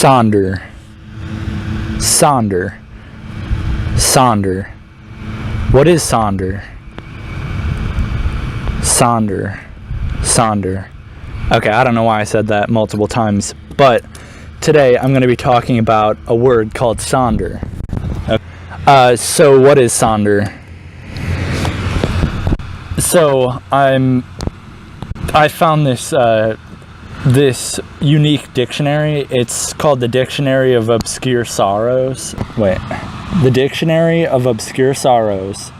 Sonder, Sonder, Sonder. What is Sonder? Sonder, Sonder. Okay, I don't know why I said that multiple times, but today I'm going to be talking about a word called Sonder. So what is Sonder? So I found this unique dictionary. It's called the Dictionary of Obscure Sorrows. The Dictionary of Obscure Sorrows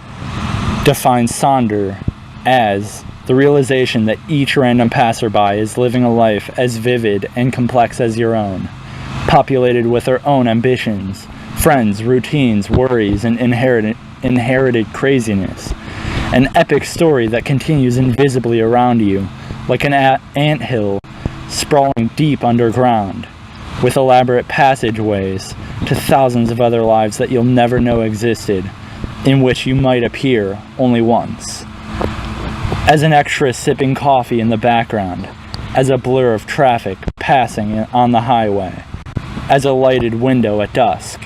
defines Sonder as the realization that each random passerby is living a life as vivid and complex as your own, populated with their own ambitions, friends, routines, worries, and inherited craziness. An epic story that continues invisibly around you, like an anthill sprawling deep underground, with elaborate passageways to thousands of other lives that you'll never know existed, in which you might appear only once. As an extra sipping coffee in the background, as a blur of traffic passing on the highway, as a lighted window at dusk.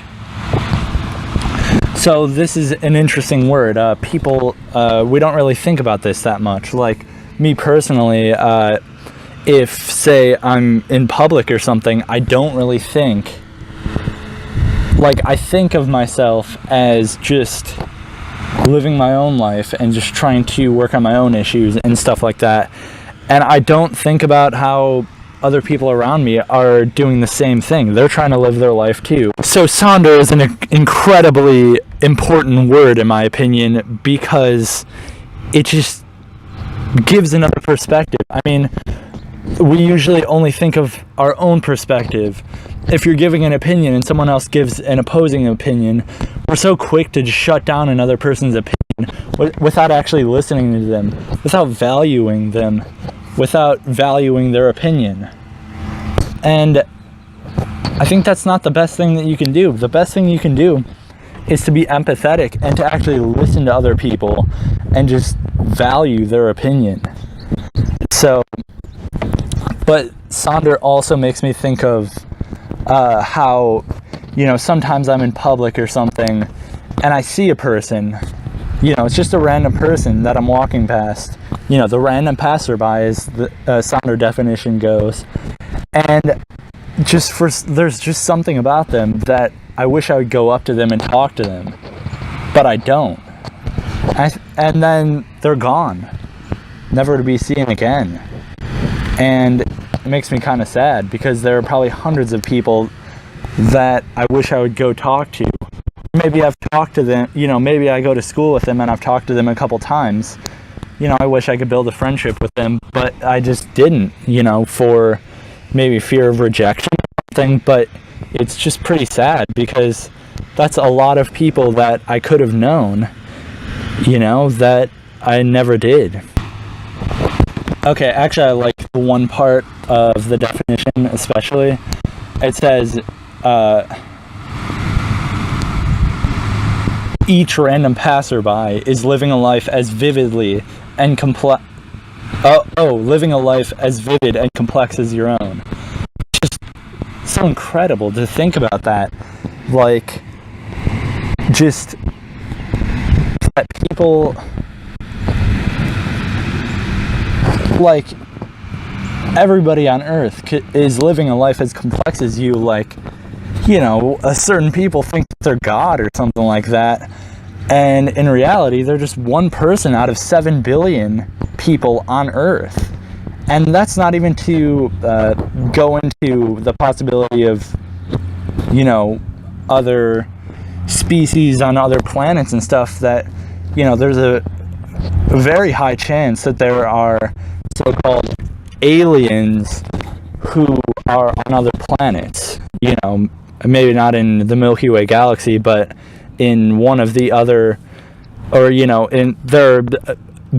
So this is an interesting word. People, we don't really think about this that much. Like me personally, if, say, I'm in public or something, I don't really think, I think of myself as just living my own life and just trying to work on my own issues and stuff like that. And I don't think about how other people around me are doing the same thing. They're trying to live their life too. So Sonder is an incredibly important word in my opinion, because it just gives another perspective. I mean, we usually only think of our own perspective. If you're giving an opinion and someone else gives an opposing opinion, we're so quick to just shut down another person's opinion without actually listening to them, without valuing them, without valuing their opinion. And I think that's not the best thing that you can do. The best thing you can do is to be empathetic and to actually listen to other people and just value their opinion. So, but Sonder also makes me think of how, sometimes I'm in public or something and I see a person, it's just a random person that I'm walking past. The random passerby, as the Sonder definition goes. And there's just something about them that I wish I would go up to them and talk to them. But I don't. And then they're gone. Never to be seen again. And it makes me kind of sad, because there are probably hundreds of people that I wish I would go talk to. Maybe I've talked to them, maybe I go to school with them and I've talked to them a couple times. I wish I could build a friendship with them, but I just didn't, for maybe fear of rejection or something. But it's just pretty sad, because that's a lot of people that I could have known, that I never did. Okay, actually I like the one part of the definition especially. It says, each random passerby is living a life as vividly and living a life as vivid and complex as your own. It's just so incredible to think about that. Just that people, everybody on earth is living a life as complex as you. Certain people think that they're God or something like that. And in reality, they're just one person out of 7 billion people on Earth. And that's not even to go into the possibility of, other species on other planets and stuff that, there's a very high chance that there are so-called aliens who are on other planets. Maybe not in the Milky Way galaxy, but in one of the other, there are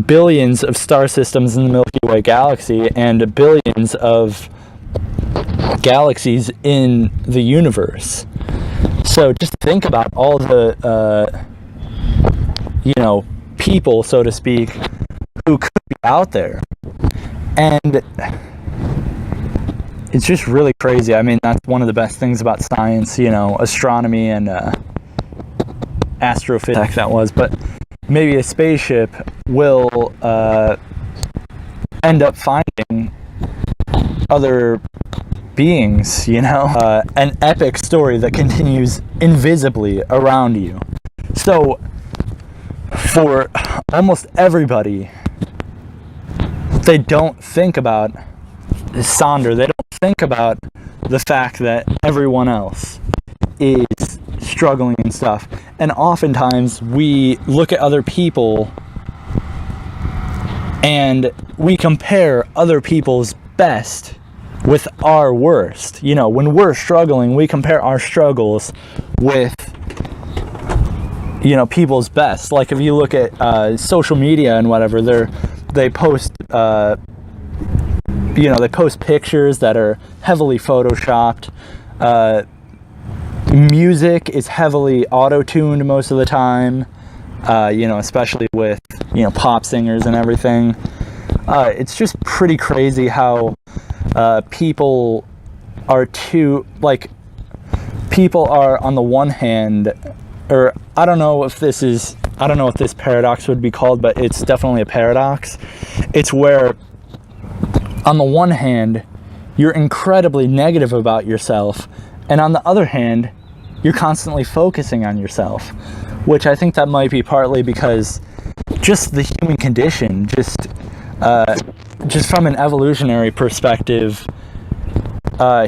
billions of star systems in the Milky Way galaxy and billions of galaxies in the universe. So just think about all the, people, so to speak, who could be out there. And it's just really crazy. I mean, that's one of the best things about science, you know, astronomy and astrophysics that was, but maybe a spaceship will end up finding other beings, you know, an epic story that continues invisibly around you. So for almost everybody, they don't think about Sonder. They don't think about the fact that everyone else is struggling and stuff. And oftentimes we look at other people and we compare other people's best with our worst. You know, when we're struggling, we compare our struggles with, you know, people's best. Like if you look at social media and whatever, they post you know, they post pictures that are heavily photoshopped. Music is heavily auto-tuned most of the time, you know, especially with, you know, pop singers and everything. It's just pretty crazy how people are on the one hand, or I don't know if this paradox would be called, but it's definitely a paradox. It's where, on the one hand, you're incredibly negative about yourself, and on the other hand, you're constantly focusing on yourself, which I think that might be partly because just the human condition, just from an evolutionary perspective,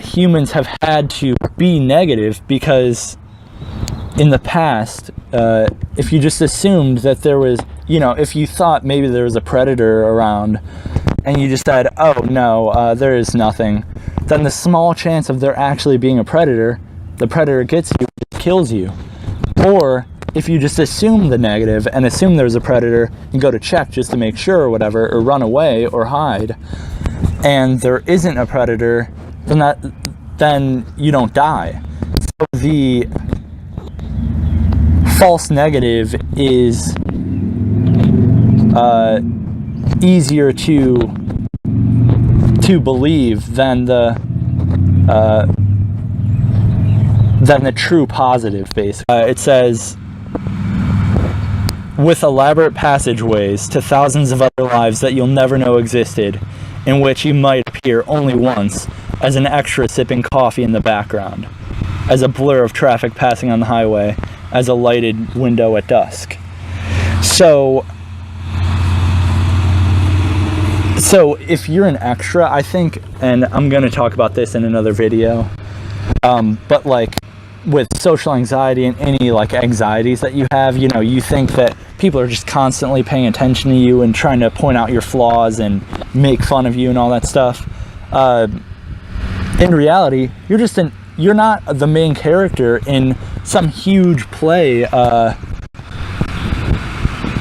humans have had to be negative because in the past, if you just assumed that there was, you know, if you thought maybe there was a predator around and you just said, oh no, there is nothing, then the small chance of there actually being a predator, the predator gets you, kills you. Or if you just assume the negative and assume there's a predator and go to check just to make sure or whatever, or run away or hide, and there isn't a predator, then you don't die. So the false negative is easier to believe than the true positive, basically. It says, with elaborate passageways to thousands of other lives that you'll never know existed, in which you might appear only once as an extra sipping coffee in the background, as a blur of traffic passing on the highway, as a lighted window at dusk. So if you're an extra, I think, and I'm going to talk about this in another video, but like with social anxiety and any like anxieties that you have, you know, you think that people are just constantly paying attention to you and trying to point out your flaws and make fun of you and all that stuff. In reality, you're not the main character in some huge play.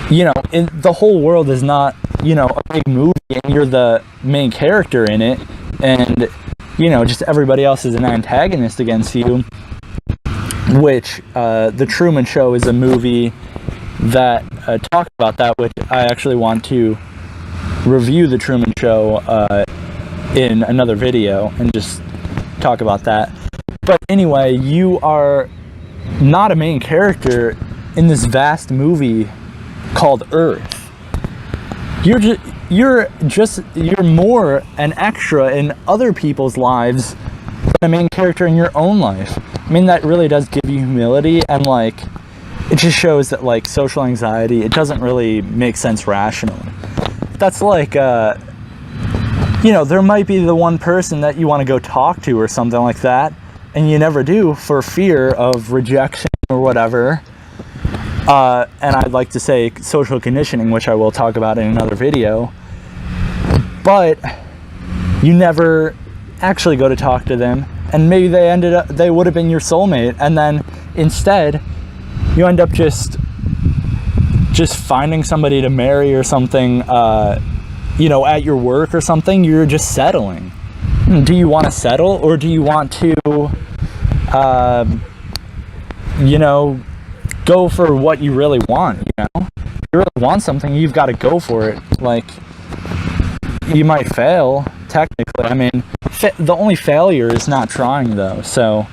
You know, the whole world is not, you know, a big movie and you're the main character in it, and, you know, just everybody else is an antagonist against you, which The Truman Show is a movie that talks about that, which I actually want to review The Truman Show in another video and just talk about that. But anyway, you are not a main character in this vast movie called Earth. You're more an extra in other people's lives than a main character in your own life. I mean, that really does give you humility, and like, it just shows that like social anxiety, it doesn't really make sense rationally. That's like, you know, there might be the one person that you want to go talk to or something like that, and you never do for fear of rejection or whatever. And I'd like to say social conditioning, which I will talk about in another video. But you never actually go to talk to them, and maybe they would have been your soulmate, and then instead you end up just finding somebody to marry or something, you know, at your work or something. You're just settling. Do you want to settle, or do you want to, you know, go for what you really want? You know, if you really want something, you've got to go for it. Like, you might fail 10 technically. I mean, the only failure is not trying, though. So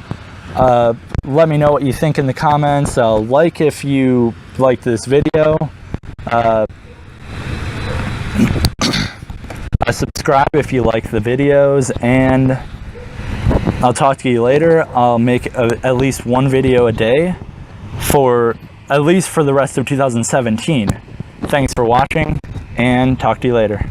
let me know what you think in the comments. Like if you like this video. Subscribe if you like the videos, and I'll talk to you later. I'll make at least one video a day for at least for the rest of 2017. Thanks for watching, and talk to you later.